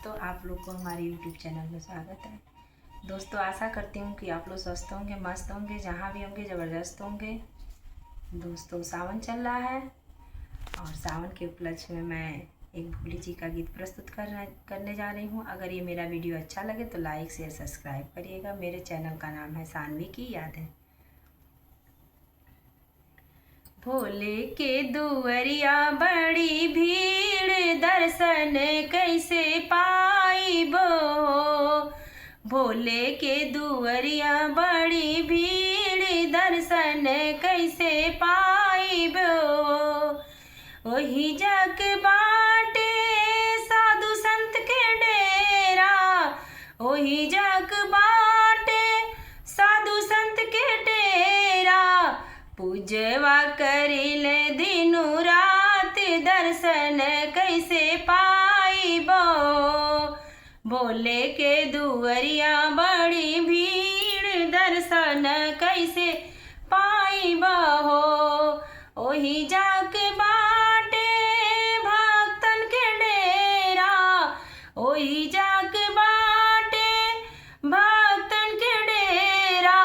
तो आप लोग को हमारे YouTube चैनल में स्वागत है। दोस्तों, आशा करती हूँ कि आप लोग स्वस्थ होंगे, मस्त होंगे, जहाँ भी होंगे ज़बरदस्त होंगे। दोस्तों, सावन चल रहा है और सावन के उपलक्ष्य में मैं एक भोली जी का गीत प्रस्तुत करने जा रही हूँ। अगर ये मेरा वीडियो अच्छा लगे तो लाइक शेयर सब्सक्राइब करिएगा। मेरे चैनल का नाम है सानवी की यादें। भोले के दुअरिया बड़ी भीड़, दर्शन कैसे पाइबो। भोले के दुअरिया बड़ी भीड़, दर्शन कैसे पाइबो। ओही जग बाटे साधु संत के डेरा, ओही जग बाटे साधु संत के डेरा। पूजवा करिले दिनु रात, दर्शन कैसे पाइबो। भोले के दुअरिया बड़ी भीड़, दर्शन कैसे पाइबो। ओही जाक बाटे भक्तन के डेरा, ओही जाक बाटे भक्तन के डेरा।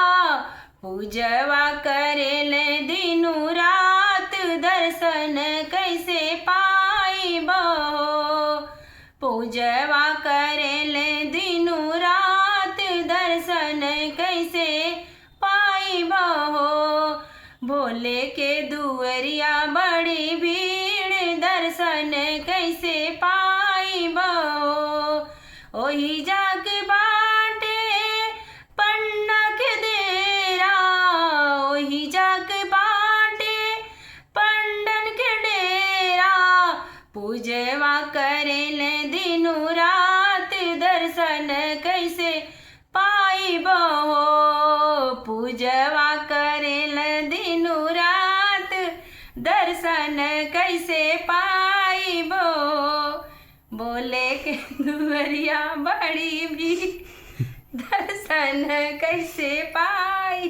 पूजवा करेले दिनु रात, दर्शन कैसे पाइबो। पूजवा करेले दिनु रात, दर्शन कैसे पाइबो। भोले के दुअरिया बड़ी भीड़, दर्शन कैसे पाइबो। ओही जाग बाटे पन्ना के डेरा, ओही जाग बाटे पंडन के डेरा। पूजवा करेले दिनु रात, दर्शन कैसे पाइबो। पूजवा करेले दिनु रात, दर्शन कैसे पाइबो। बोले के दुअरिया बड़ी भी, दर्शन कैसे पाई।